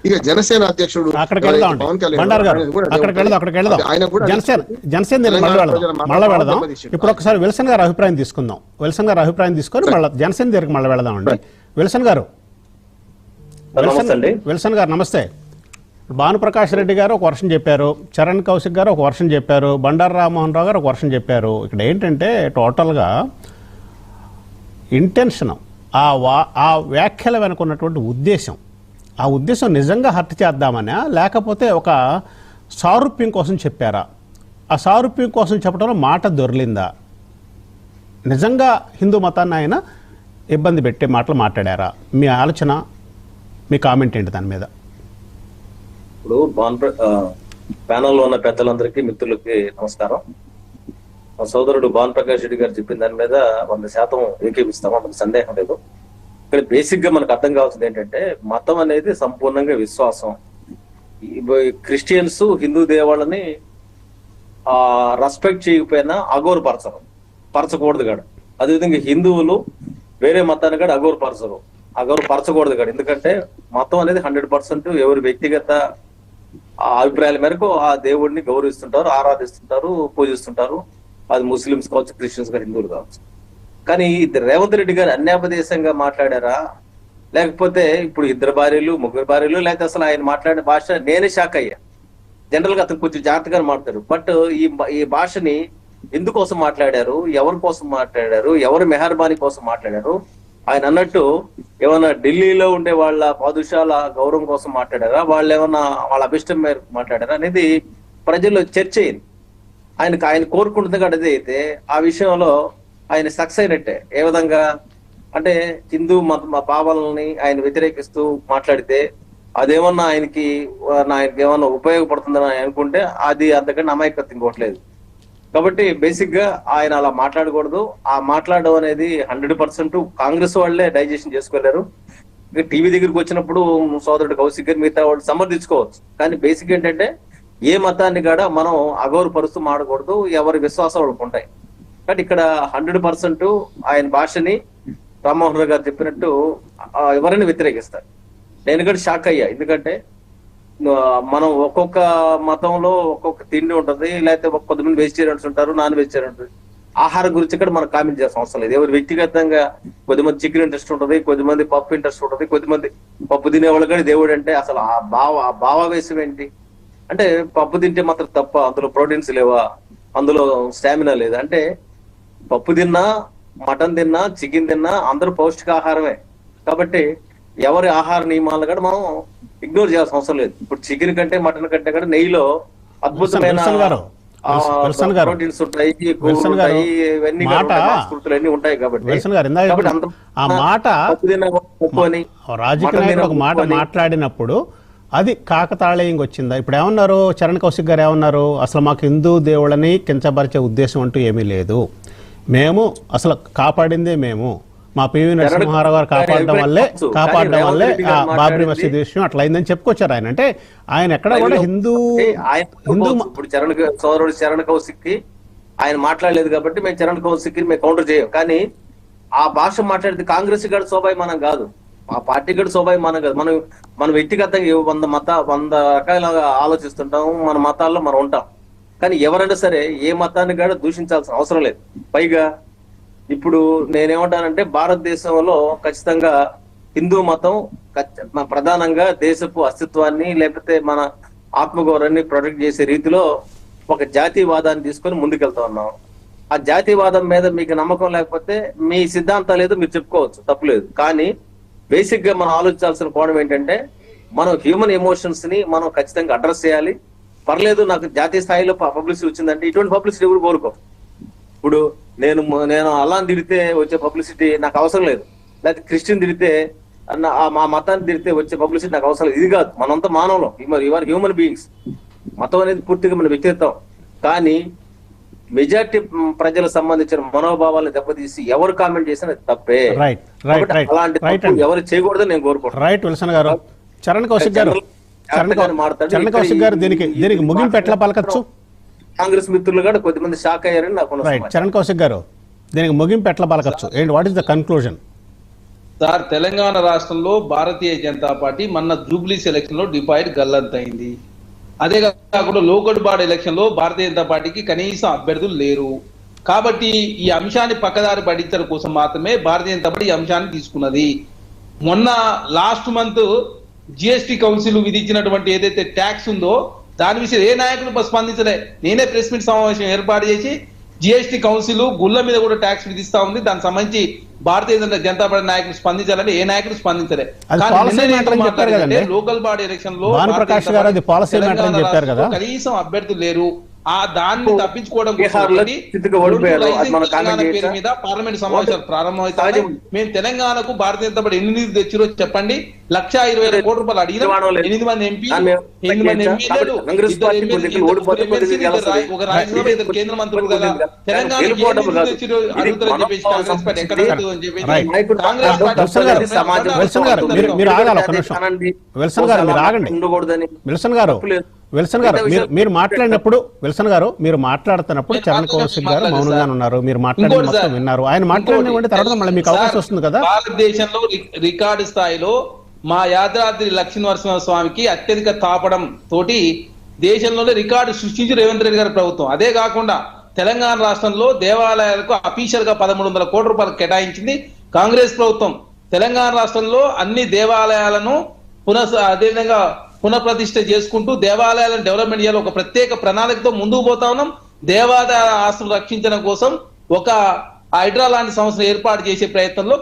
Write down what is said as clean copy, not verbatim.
ఇక జనసేన అధ్యక్షుడు పవన్ కళ్యాణ్ ఆయన కూడా జనసేన మళ్ళీ వెళదాం. ఇప్పుడు ఒకసారి విల్సన్ గారు అభిప్రాయం తీసుకుందాం. విల్సన్ గారు అభిప్రాయం తీసుకొని మళ్ళీ జనసేన దగ్గరికి మళ్ళీ వెళదామండి. విల్సన్ గారు నమస్తే. భానుప్రకాష్ రెడ్డి గారు ఒక వర్షం చెప్పారు, చరణ్ కౌశిక్ గారు ఒక వర్షం చెప్పారు, బండారు రామ్మోహన్ రావు గారు ఒక వర్షం చెప్పారు. ఇక్కడ ఏంటంటే టోటల్గా ఇంటెన్షన్, ఆ వ్యాఖ్యల వెనుకున్నటువంటి ఆ ఉద్దేశం నిజంగా హర్ట్ చేద్దామనా, లేకపోతే ఒక సారూప్యం కోసం చెప్పారా? ఆ సారూప్యం కోసం చెప్పడంలో మాట దొర్లిందా? నిజంగా హిందూ మతాన్ని ఆయన ఇబ్బంది పెట్టే మాటలు మాట్లాడారా? మీ ఆలోచన, మీ కామెంట్ ఏంటి దాని మీద? ఇప్పుడు ప్యానల్లో ఉన్న పెద్దలందరికీ, మిత్రులకి నమస్కారం. మా సోదరుడు భానుప్రకాష్ రెడ్డి గారు చెప్పిన దాని మీద 100% ఏకీపిస్తాము, మనకు సందేహం లేదు. ఇక్కడ బేసిక్ గా మనకు అర్థం కావాల్సింది ఏంటంటే, మతం అనేది సంపూర్ణంగా విశ్వాసం. క్రిస్టియన్స్ హిందూ దేవాళ్ళని రెస్పెక్ట్ చేయకపోయినా పరచకూడదు కాదు. అదేవిధంగా హిందువులు వేరే మతాన్ని కూడా అగౌరవపరచకూడదు కాదు. ఎందుకంటే మతం అనేది 100% ఎవరి వ్యక్తిగత అభిప్రాయాల మేరకు ఆ దేవుడిని గౌరవిస్తుంటారు, ఆరాధిస్తుంటారు, పూజిస్తుంటారు. అది ముస్లిమ్స్ కావచ్చు, క్రిస్టియన్స్ కావచ్చు, హిందువులు కావచ్చు. కానీ రేవంత్ రెడ్డి గారు అన్యాపదేశంగా మాట్లాడారా, లేకపోతే ఇప్పుడు 2 భార్యలు 3 భార్యలు, లేకపోతే అసలు ఆయన మాట్లాడిన భాష నేనే షాక్ అయ్యా. జనరల్ గా అతను కొంచెం జాగ్రత్తగా మాట్లాడారు. బట్ ఈ భాషని ఎందుకోసం మాట్లాడారు, ఎవరి కోసం మాట్లాడారు, ఎవరి మెహర్బానీ కోసం మాట్లాడారు? ఆయన అన్నట్టు ఏమన్నా ఢిల్లీలో ఉండే వాళ్ళ పాదుషాల గౌరవం కోసం మాట్లాడారా, వాళ్ళు ఏమన్నా వాళ్ళ అభిష్టం మేరకు మాట్లాడారా అనేది ప్రజల్లో చర్చ అయింది. ఆయన కోరుకుంటుంది కదా. అయితే ఆ విషయంలో ఆయన సక్సెస్ అయినట్టే. ఏ విధంగా అంటే హిందూ మత భావాలని ఆయన వ్యతిరేకిస్తూ మాట్లాడితే అదేమన్నా ఆయనకి ఏమన్నా ఉపయోగపడుతుందని ఆయన అనుకుంటే అది అంతకంటే అమాయకత్వం ఇంకోట్లేదు. కాబట్టి బేసిక్ గా ఆయన అలా మాట్లాడకూడదు. ఆ మాట్లాడడం అనేది 100% కాంగ్రెస్ వాళ్ళే డైజెషన్ చేసుకోలేరు. టీవీ దగ్గరికి వచ్చినప్పుడు సోదరుడు కౌశిక్ గారు మిగతా వాళ్ళు సమర్థించుకోవచ్చు. కానీ బేసిక్ ఏంటంటే, ఏ మతాన్ని కూడా మనం అగౌరవపరుస్తూ మాడకూడదు, ఎవరి విశ్వాసాలు వాళ్ళకు ఉంటాయి. కానీ ఇక్కడ 100% ఆయన భాషని రామ్మోహన్ రావు గారు చెప్పినట్టు ఎవరైనా వ్యతిరేకిస్తారు. నేను కూడా షాక్ అయ్యా. ఎందుకంటే మనం ఒక్కొక్క మతంలో ఒక్కొక్క తిండి ఉంటుంది, లేకపోతే కొంతమంది వెజిటేరియన్స్ ఉంటారు, నాన్ వెజిటేరియన్ ఉంటుంది. ఆహారం గురించి ఇక్కడ మనం కామెంట్ చేయాల్సిన అవసరం లేదు. ఎవరు వ్యక్తిగతంగా కొద్దిమంది చికెన్ ఇంట్రెస్ట్ ఉంటుంది, కొద్దిమంది పప్పు ఇంట్రెస్ట్ ఉంటుంది, కొద్దిమంది పప్పు తినేవాళ్ళు కానీ దేవుడు అంటే అసలు ఆ భావావేశం ఏంటి అంటే, పప్పు తింటే మాత్రం తప్ప, అందులో ప్రోటీన్స్ లేవా, అందులో స్టామినా లేదా అంటే, పప్పు తిన్నా, మటన్ తిన్నా, చికెన్ తిన్నా అందరూ పౌష్టికాహారమే. కాబట్టి ఎవరి ఆహార నియమాలను కూడా మనం ఇగ్నోర్ చేయాల్సిన అవసరం లేదు. ఇప్పుడు చికెన్ కంటే మటన్ కంటే కూడా నెయ్యిలో అద్భుతమైన ప్రోటీన్స్ ఉంటాయి, ఇవన్నీ ఉంటాయి. కాబట్టి మాట్లాడినప్పుడు అది కాకతాళీయంగా వచ్చిందా? ఇప్పుడు ఏమన్నారు చరణ్ కౌశిక్ గారు, ఏమన్నారు, అసలు మాకు హిందూ దేవుళ్ళని కించపరిచే ఉద్దేశం అంటూ ఏమీ లేదు, మేము అసలు కాపాడిందే మేము, మా పివి నరసింహారావు గారు కాపాడడం వల్లే బాబ్రీ మసీద్ విషయం అట్లా అయిందని చెప్పుకొచ్చారు ఆయన. అంటే ఆయన ఎక్కడ కూడా హిందూ ఇప్పుడు సోదరుడు చరణ్ కౌశిక్ కి ఆయన మాట్లాడలేదు కాబట్టి మేము చరణ్ కౌశిక్ కి మేము కౌంటర్ చేయం. కానీ ఆ భాష మాట్లాడితే కాంగ్రెస్ గడు శోభాయమానం కాదు, ఆ పార్టీ గడు శోభాయమానం కాదు. మనం వ్యక్తిగతంగా 100 రకాలుగా ఆలోచిస్తుంటాం, మన మతాల్లో మనం ఉంటాం. కానీ ఎవరైనా సరే ఏ మతాన్ని కూడా దూషించాల్సిన అవసరం లేదు. పైగా ఇప్పుడు నేనేమంటానంటే, భారతదేశంలో ఖచ్చితంగా హిందూ మతం ప్రధానంగా దేశపు అస్తిత్వాన్ని లేకపోతే మన ఆత్మగౌరవాన్ని ప్రొటెక్ట్ చేసే రీతిలో ఒక జాతీయవాదాన్ని తీసుకొని ముందుకెళ్తా ఉన్నాం. ఆ జాతీయవాదం మీద మీకు నమ్మకం లేకపోతే మీ సిద్ధాంతాలు ఏదో మీరు చెప్పుకోవచ్చు, తప్పులేదు. కానీ బేసిక్ గా మనం ఆలోచించాల్సిన కోణం ఏంటంటే, మనం హ్యూమన్ ఎమోషన్స్ ని మనం ఖచ్చితంగా అడ్రస్ చేయాలి. పర్లేదు నాకు జాతీయ స్థాయిలో పబ్లిసిటీ వచ్చిందంటే, ఇటువంటి పబ్లిసిటీ ఎవరు కోరుకో. ఇప్పుడు నేను అల్లాని తిడితే వచ్చే పబ్లిసిటీ నాకు అవసరం లేదు, లేకపోతే క్రిస్టియన్ తిడితే మా మతాన్ని తిడితే వచ్చే పబ్లిసిటీ నాకు అవసరం లేదు. ఇది కాదు, మనంతా మానవులం, ఇవర్ హ్యూమన్ బీయింగ్స్. మతం అనేది పూర్తిగా మన వ్యక్తిత్వం. కానీ మెజారిటీ ప్రజలకు సంబంధించిన మనోభావాలను దెబ్బతీసి ఎవరు కామెంట్ చేసినా తప్పే. అలాంటి ఎవరు చేయకూడదని నేను కోరుకుంటున్నాను. రైట్ విల్సన్ గారు. చరణ్ కౌశిక్ గారు దీనికి ముగింపు ఎట్లా పలకచ్చు? కాంగ్రెస్ మిత్రులు కూడా కొద్దిమంది షాక్ అయ్యారని నాకు. చరణ్ కౌశిక్ గారు, దీనికి ముగింపు ఎట్లా పలకచ్చు? What is the conclusion? Sir Telangana రాష్ట్రంలో భారతీయ జనతా పార్టీ మొన్న జూబ్లీ సెలక్షన్ లో డిపాజిట్ గల్లంతైంది. అదే కాకుండా లోకల్ బాడీ ఎలక్షన్ లో భారతీయ జనతా పార్టీకి కనీసం అభ్యర్థులు లేరు. కాబట్టి ఈ అంశాన్ని పక్కదారి పడించడం కోసం మాత్రమే భారతీయ జనతా పార్టీ ఈ అంశాన్ని తీసుకున్నది. మొన్న లాస్ట్ మంత్ జిఎస్టి కౌన్సిల్ విధించినటువంటి ఏదైతే ట్యాక్స్ ఉందో దాని విషయం ఏ నాయకులు స్పందించలే. నేనే ప్రెస్ మీట్ సమావేశం ఏర్పాటు చేసి జిఎస్టి కౌన్సిల్ గుళ్ళ మీద కూడా ట్యాక్స్ విధిస్తా ఉంది, దానికి సంబంధించి భారతీయ జనతా పార్టీ నాయకులు స్పందించాలని ఏ నాయకులు స్పందించలే. లోకల్ బాడీ ఎలక్షన్ లో కనీసం అభ్యర్థులు లేరు. ఆ దాన్ని తప్పించుకోవడం పేరు మీద పార్లమెంట్ సమావేశాలు ప్రారంభమవుతాయి. మేము తెలంగాణకు భారతీయ జనతా పార్టీ ఎన్ని నిధులు తెచ్చిరో చెప్పండి. 1,20,000 కోట్ల రూపాయలు అడిగిన 8 మంది ఎంపీలు, 8 మంది ఎమ్మెల్యేలు, ఒక రాజ్యసభ, 2 కేంద్ర మంత్రులు కదా తెలంగాణకు తెచ్చిరో అడుగుతారని చెప్పేసి కాంగ్రెస్ పార్టీ ఎక్కడ అని చెప్పేసి కాంగ్రెస్ పార్టీ విల్సన్ గారు మీరు మాట్లాడుతున్నప్పుడు చరణ్ కౌశిక్ గారు మౌనంగా ఉన్నారు. మీరు మాట్లాడిన మొత్తం విన్నారు. ఆయన మాట్లాడిన తర్వాత మళ్ళీ మీకు అవకాశం వస్తుంది కదా. భారతదేశంలో రికార్డు స్థాయిలో మా యాదాద్రి లక్ష్మీనరసింహస్వామికి అత్యధిక తాపడం తోటి దేశంలోనే రికార్డు సృష్టించి రేవంత్ రెడ్డి గారి ప్రభుత్వం. అదే కాకుండా తెలంగాణ రాష్ట్రంలో దేవాలయాలకు అఫీషియల్ గా 1,300 కోట్ల రూపాయలు కేటాయించింది కాంగ్రెస్ ప్రభుత్వం. తెలంగాణ రాష్ట్రంలో అన్ని దేవాలయాలను అదేవిధంగా పునఃప్రతిష్ఠ చేసుకుంటూ దేవాలయాలను డెవలప్మెంట్ చేయాలి ఒక ప్రత్యేక ప్రణాళికతో ముందుకు పోతా ఉన్నాం. దేవాలయ ఆస్తులు రక్షించడం కోసం ఒక హైడ్రా లాంటి సంస్థను ఏర్పాటు చేసే ప్రయత్నంలో